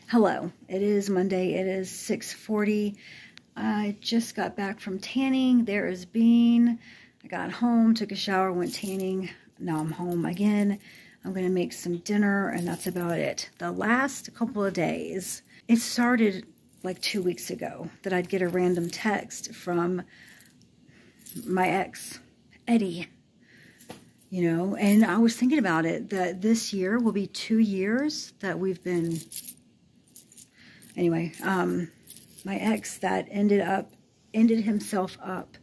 Hello, it is Monday. It is 6:40. I just got back from tanning. There is Bean. I got home, took a shower, went tanning. Now I'm home again. I'm going to make some dinner, and that's about it. The last couple of days, it started like 2 weeks ago that I'd get a random text from my ex, Eddie. You know, and I was thinking about it, that this year will be 2 years that we've been... Anyway, my ex that ended himself up,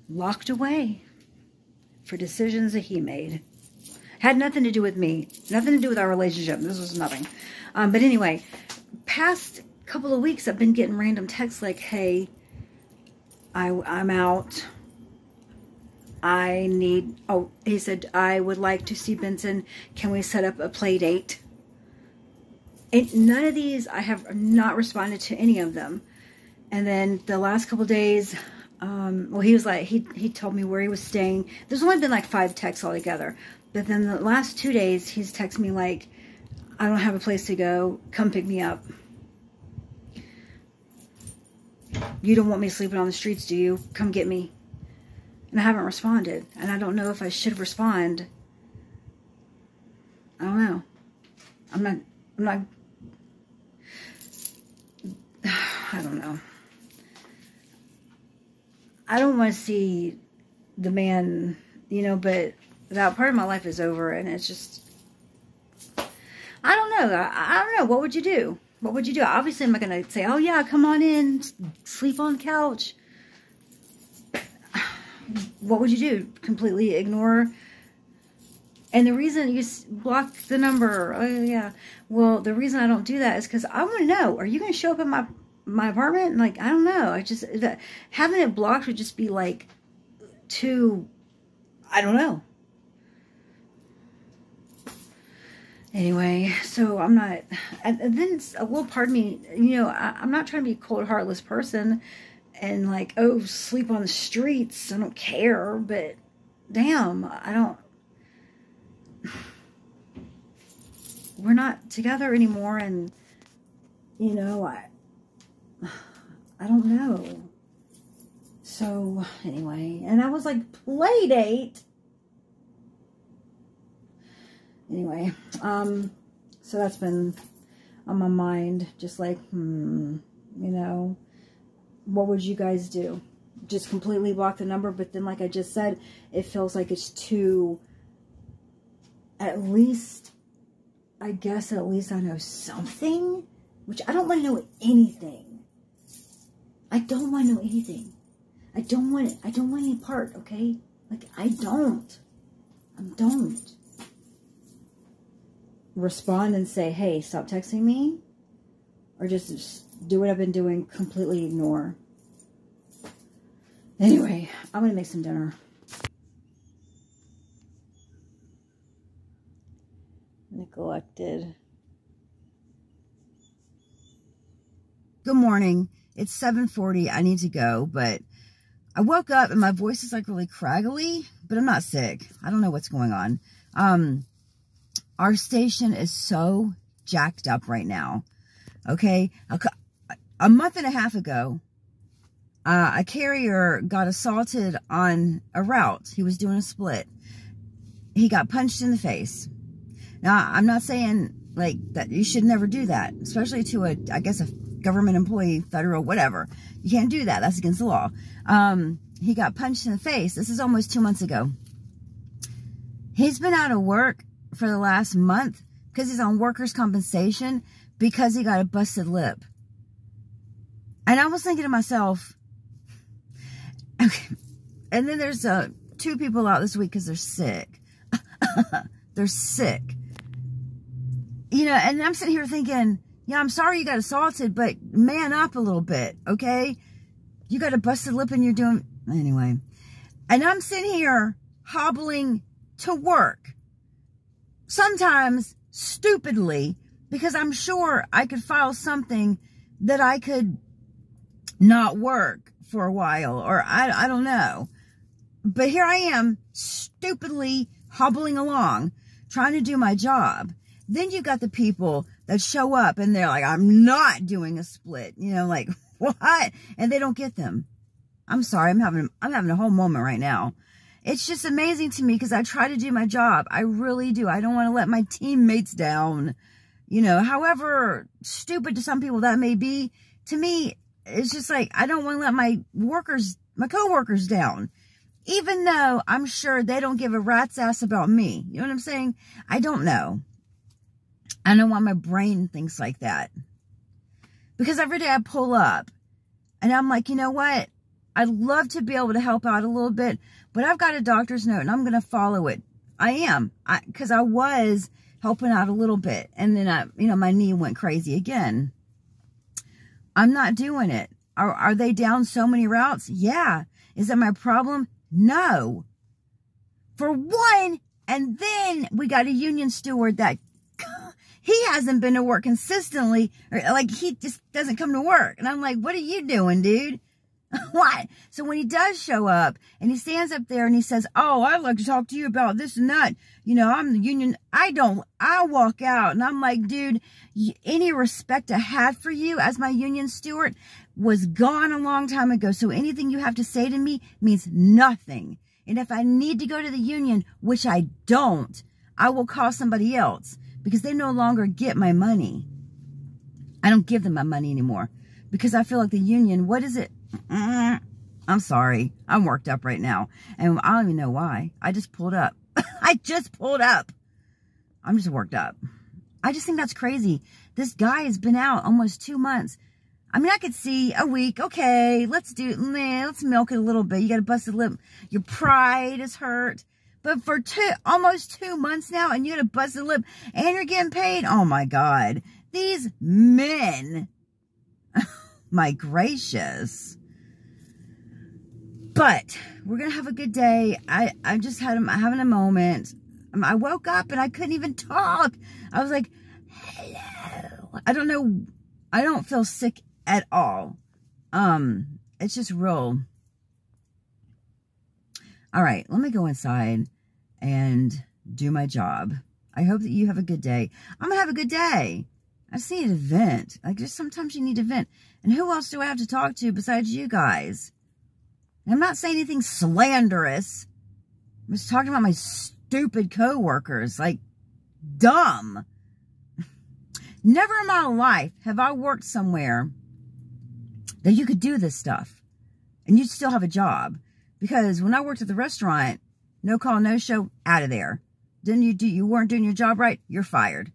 locked away for decisions that he made. Had nothing to do with me, nothing to do with our relationship. This was nothing. But anyway, past couple of weeks, I've been getting random texts like, hey, I'm out. He said, I would like to see Benson. Can we set up a play date? And none of these, I have not responded to any of them. And then the last couple days, well, he was like, he told me where he was staying. There's only been like 5 texts altogether. But then the last 2 days, he's texted me like, I don't have a place to go. Come pick me up. You don't want me sleeping on the streets, do you? Come get me. And I haven't responded. And I don't know if I should respond. I don't know. I'm not... I don't know. I don't want to see the man, you know, but that part of my life is over, and it's just, I don't know. I don't know. What would you do? What would you do? Obviously, I'm not going to say, oh, yeah, come on in, sleep on the couch. What would you do? Completely ignore? And the reason you block the number, oh, yeah. Well, the reason I don't do that is because I want to know, are you going to show up at my apartment? Like, I don't know. Having it blocked would just be like too, I don't know. Anyway, so I'm not, and then a little part of me, you know, I'm not trying to be a cold, heartless person and like, oh, sleep on the streets. I don't care, but damn, we're not together anymore, and you know, I don't know. So anyway, and I was like, play date. Anyway, so that's been on my mind, just like, you know, what would you guys do? Just completely block the number, but then like I just said, it feels like it's too, at least I know something, which I don't want to know anything. I don't want to know anything. I don't want any part, okay? Like, I don't respond and say, hey, stop texting me, or just do what I've been doing, completely ignore. Anyway, I'm going to make some dinner. Neglected. Good morning. It's 7:40. I need to go, but I woke up and my voice is like really craggly, but I'm not sick. I don't know what's going on. Our station is so jacked up right now. Okay. A month and a half ago, a carrier got assaulted on a route. He was doing a split. He got punched in the face. Now, I'm not saying, like, that you should never do that, especially to a government employee, federal, whatever. You can't do that. That's against the law. He got punched in the face. This is almost 2 months ago. He's been out of work for the last month because he's on workers' compensation because he got a busted lip. And I was thinking to myself, okay, and then there's 2 people out this week because they're sick. They're sick. You know, and I'm sitting here thinking, yeah, I'm sorry you got assaulted, but man up a little bit, okay? You got a busted lip and you're doing... Anyway. And I'm sitting here hobbling to work. Sometimes stupidly, because I'm sure I could file something that I could not work for a while, or I don't know. But here I am, stupidly hobbling along, trying to do my job. Then you got the people that show up and they're like, I'm not doing a split. You know, like, what? And they don't get them. I'm sorry. I'm having a whole moment right now. It's just amazing to me because I try to do my job. I really do. I don't want to let my teammates down. You know, however stupid to some people that may be, to me, it's just like, I don't want to let my coworkers down. Even though I'm sure they don't give a rat's ass about me. You know what I'm saying? I don't know. I don't know why my brain thinks like that. Because every day I pull up and I'm like, you know what? I'd love to be able to help out a little bit, but I've got a doctor's note and I'm going to follow it. I am. Because I was helping out a little bit. And then, my knee went crazy again. I'm not doing it. Are they down so many routes? Yeah. Is that my problem? No. For one, and then we got a union steward that he hasn't been to work consistently, or like he just doesn't come to work. And I'm like, what are you doing, dude? What? So when he does show up and he stands up there and he says, oh, I'd like to talk to you about this and that. You know, I'm the union. I walk out and I'm like, dude, any respect I had for you as my union steward was gone a long time ago. So anything you have to say to me means nothing. And if I need to go to the union, which I don't, I will call somebody else because they no longer get my money. I don't give them my money anymore because I feel like the union, what is it? I'm sorry. I'm worked up right now. And I don't even know why. I just pulled up. I just pulled up. I'm just worked up. I just think that's crazy. This guy has been out almost 2 months. I mean, I could see a week. Okay, let's milk it a little bit. You got a busted lip. Your pride is hurt. But for almost 2 months now, and you got a busted lip, and you're getting paid. Oh my God. These men. My gracious. But we're going to have a good day. I'm having a moment. I woke up and I couldn't even talk. I was like, hello. I don't know. I don't feel sick at all. It's just real. All right, let me go inside and do my job. I hope that you have a good day. I'm going to have a good day. I just need to vent. Like, just sometimes you need to vent. And who else do I have to talk to besides you guys? And I'm not saying anything slanderous. I'm just talking about my stupid coworkers. Like, dumb. Never in my life have I worked somewhere that you could do this stuff. And you'd still have a job. Because when I worked at the restaurant, no call, no show, out of there. You weren't doing your job right, you're fired.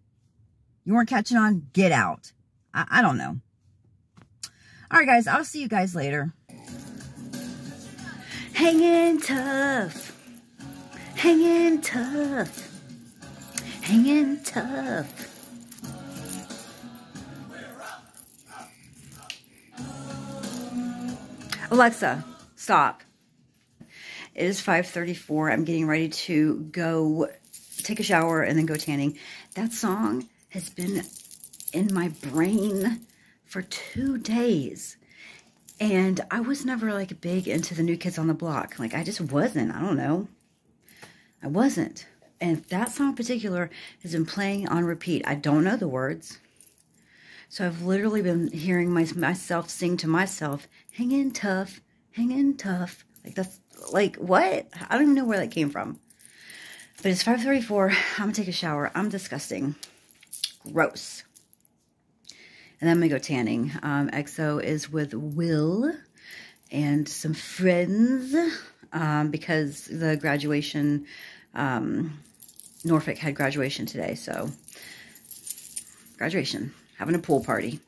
You weren't catching on, get out. I don't know. All right, guys, I'll see you guys later. Hanging tough. Hanging tough. Hanging tough. Alexa, stop. It is 5:34. I'm getting ready to go take a shower and then go tanning. That song has been in my brain for 2 days. And I was never like big into the New Kids on the Block. Like I just wasn't. I don't know. I wasn't. And that song in particular has been playing on repeat. I don't know the words. So I've literally been hearing myself sing to myself, hanging tough, hanging tough. Like that's like, what? I don't even know where that came from. But it's 5:34. I'm going to take a shower. I'm disgusting. Gross. And then I'm going to go tanning. EXO is with Will and some friends because the graduation, Norfolk had graduation today. So, graduation, having a pool party.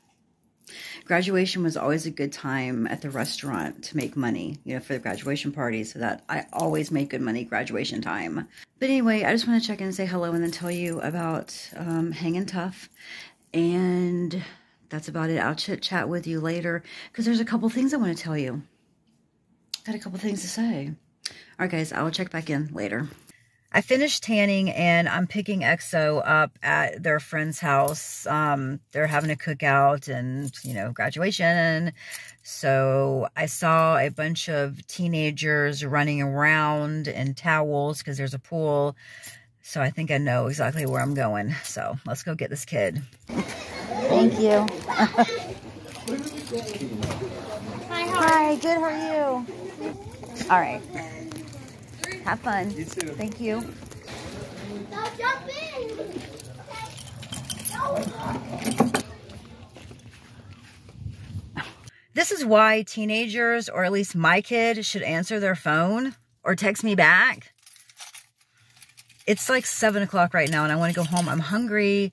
Graduation was always a good time at the restaurant to make money, you know, for the graduation party. So that I always make good money graduation time. But anyway, I just want to check in and say hello and then tell you about hanging tough. And that's about it. I'll chit-chat with you later because there's a couple things I want to tell you. Got a couple things to say. All right, guys, I will check back in later. I finished tanning and I'm picking EXO up at their friend's house. They're having a cookout and, you know, graduation. So I saw a bunch of teenagers running around in towels because there's a pool. So I think I know exactly where I'm going. So let's go get this kid. Thank you. Hi, good, how are you? All right. Have fun. You too. Thank you. Don't jump in. This is why teenagers, or at least my kid, should answer their phone or text me back. It's like 7 o'clock right now and I want to go home. I'm hungry.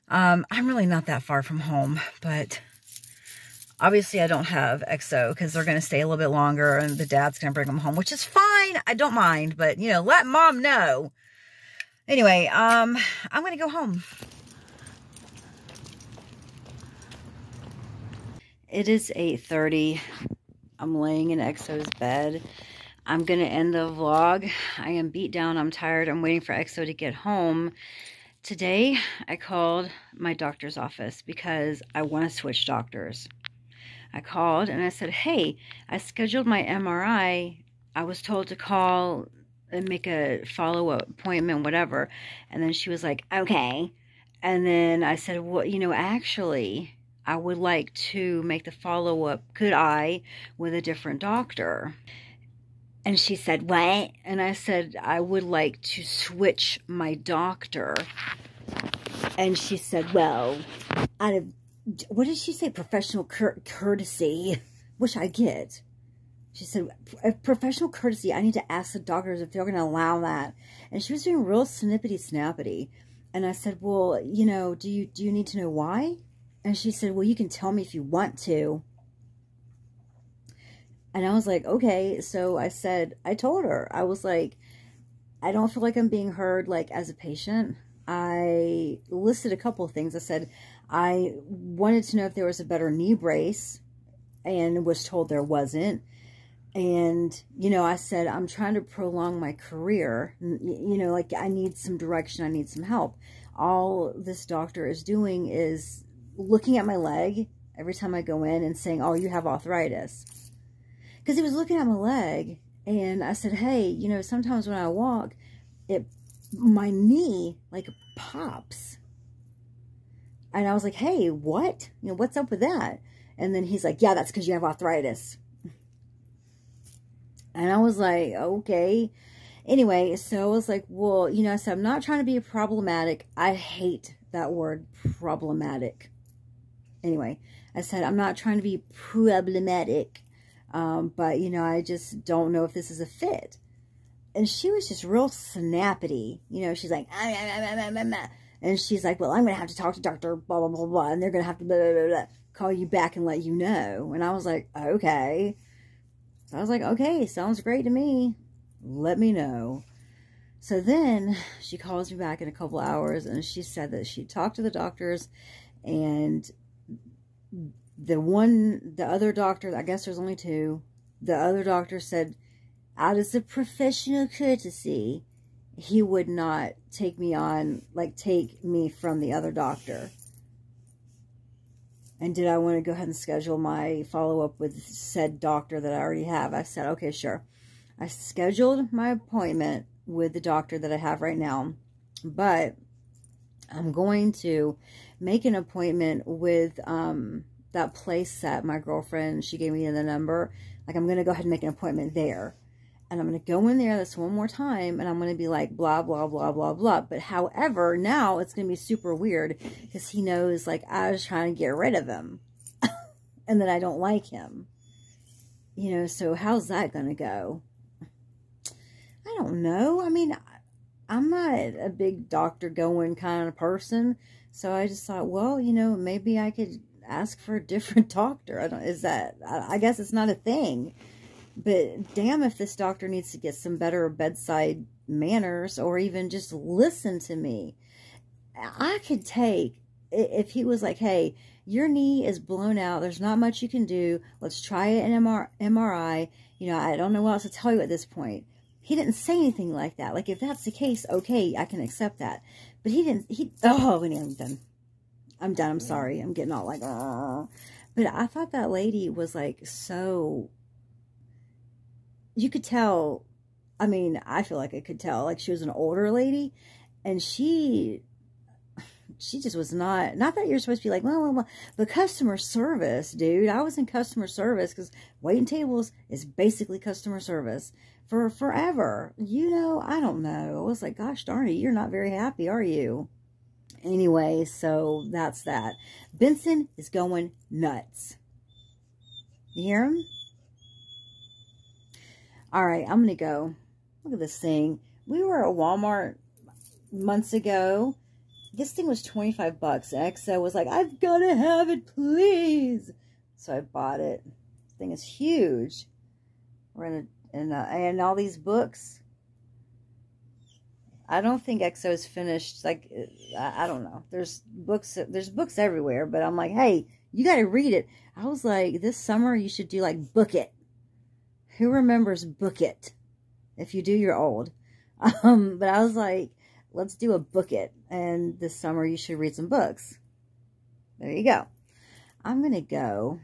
I'm really not that far from home, but obviously I don't have EXO because they're going to stay a little bit longer and the dad's going to bring them home, which is fine. I don't mind, but you know, let mom know. Anyway, I'm going to go home. It is 8:30. I'm laying in EXO's bed. I'm going to end the vlog. I am beat down. I'm tired. I'm waiting for EXO to get home. Today, I called my doctor's office because I want to switch doctors. I called and I said, hey, I scheduled my MRI. I was told to call and make a follow-up appointment, whatever. And then she was like, okay. And then I said, well, you know, actually, I would like to make the follow-up, could I, with a different doctor? And she said, what? And I said, I would like to switch my doctor. And she said, well, out of, what did she say? Professional courtesy, which I get. She said, professional courtesy, I need to ask the doctors if they're going to allow that. And she was doing real snippety-snappity. And I said, well, you know, do you need to know why? And she said, well, you can tell me if you want to. And I was like, okay. So I said, I told her, I was like, I don't feel like I'm being heard, like, as a patient. I listed a couple of things. I said, I wanted to know if there was a better knee brace and was told there wasn't. And, you know, I said, I'm trying to prolong my career. You know, like, I need some direction. I need some help. All this doctor is doing is looking at my leg every time I go in and saying, oh, you have arthritis. Because he was looking at my leg, and I said, hey, you know, sometimes when I walk, my knee, like, pops. And I was like, hey, what? You know, what's up with that? And then he's like, yeah, that's because you have arthritis. And I was like, okay. Anyway, so I was like, well, you know, I said, I'm not trying to be problematic. I hate that word, problematic. Anyway, I said, I'm not trying to be problematic. But, you know, I just don't know if this is a fit. And she was just real snappity. You know, she's like, and she's like, well, I'm going to have to talk to Dr. blah, blah, blah, blah. And they're going to have to blah, blah, blah, blah, call you back and let you know. And I was like, okay. So I was like, okay, sounds great to me. Let me know. So then she calls me back in a couple hours and she said that she talked to the doctors and the other doctor, I guess there's only two, the other doctor said, out of the professional courtesy, he would not take me on, like, take me from the other doctor. And did I want to go ahead and schedule my follow-up with said doctor that I already have? I said, okay, sure. I scheduled my appointment with the doctor that I have right now, but I'm going to make an appointment with that place that my girlfriend, she gave me the number. Like, I'm going to go ahead and make an appointment there. And I'm going to go in there this one more time, and I'm going to be like, blah, blah, blah, blah, blah. But however, now it's going to be super weird because he knows, like, I was trying to get rid of him and that I don't like him. You know, so how's that going to go? I don't know. I mean, I'm not a big doctor going kind of person. So I just thought, well, you know, maybe I could ask for a different doctor. I guess it's not a thing. But damn if this doctor needs to get some better bedside manners or even just listen to me. I could take, if he was like, hey, your knee is blown out. There's not much you can do. Let's try an MRI. You know, I don't know what else to tell you at this point. He didn't say anything like that. Like, if that's the case, okay, I can accept that. But he didn't, oh, anyway, I'm done. I'm done. I'm sorry. I'm getting all like, oh. But I thought that lady was like so... You could tell, I mean, I feel like I could tell. Like, she was an older lady, and she just was not that you're supposed to be like, well, but customer service, dude. I was in customer service because waiting tables is basically customer service for forever. You know, I don't know. I was like, gosh darn it, you're not very happy, are you? Anyway, so that's that. Benson is going nuts. You hear him? All right, I'm going to go. Look at this thing. We were at Walmart months ago. This thing was 25 bucks. EXO was like, I've got to have it, please. So I bought it. This thing is huge. We're in and all these books. I don't think EXO is finished. Like, I don't know. There's books everywhere, but I'm like, hey, you got to read it. I was like, this summer you should do like Book It. Who remembers Book It? If you do, you're old. But I was like, let's do a Book It. And this summer you should read some books. There you go. I'm going to go.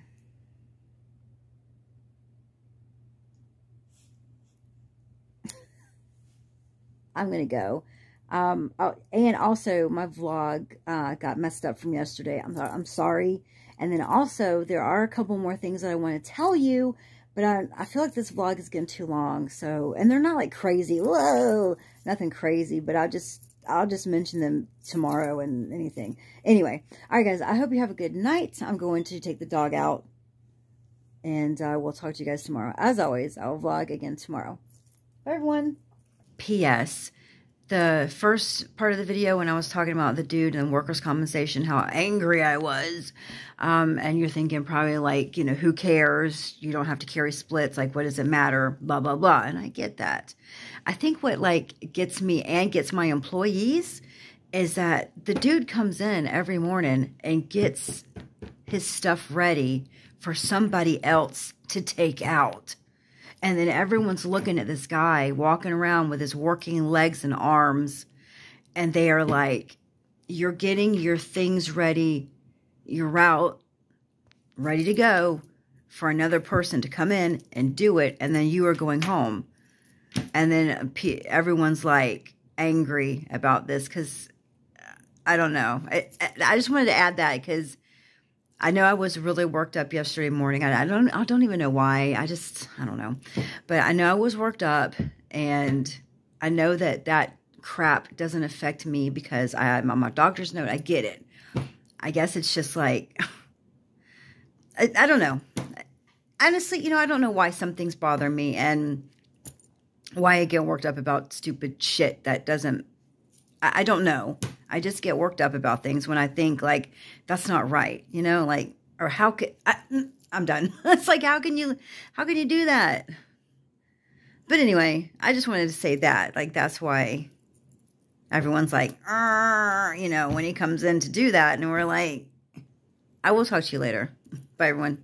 I'm going to go. And also my vlog got messed up from yesterday. I'm sorry. And then also there are a couple more things that I want to tell you. But I feel like this vlog is getting too long. So, and they're not like crazy. Whoa, nothing crazy. But I'll just mention them tomorrow and anything. Anyway, all right, guys. I hope you have a good night. I'm going to take the dog out, and we'll talk to you guys tomorrow. As always, I'll vlog again tomorrow. Bye, everyone. P.S. The first part of the video when I was talking about the dude and workers' compensation, how angry I was, and you're thinking probably like, you know, who cares? You don't have to carry splits. Like, what does it matter? Blah, blah, blah. And I get that. I think what like gets me and gets my employees is that the dude comes in every morning and gets his stuff ready for somebody else to take out. And then everyone's looking at this guy walking around with his working legs and arms. And they are like, you're getting your things ready. You're out, ready to go for another person to come in and do it. And then you are going home. And then everyone's like angry about this because I don't know. I just wanted to add that because I know I was really worked up yesterday morning. I don't even know why. I don't know. But I know I was worked up, and I know that crap doesn't affect me because I'm on my doctor's note. I get it. I guess it's just like, I don't know. Honestly, you know, I don't know why some things bother me and why I get worked up about stupid shit that doesn't, I don't know. I just get worked up about things when I think, like, that's not right, you know, like, or how could, I'm done. It's like, how can you do that? But anyway, I just wanted to say that, like, that's why everyone's like, you know, when he comes in to do that, and we're like, I will talk to you later. Bye, everyone.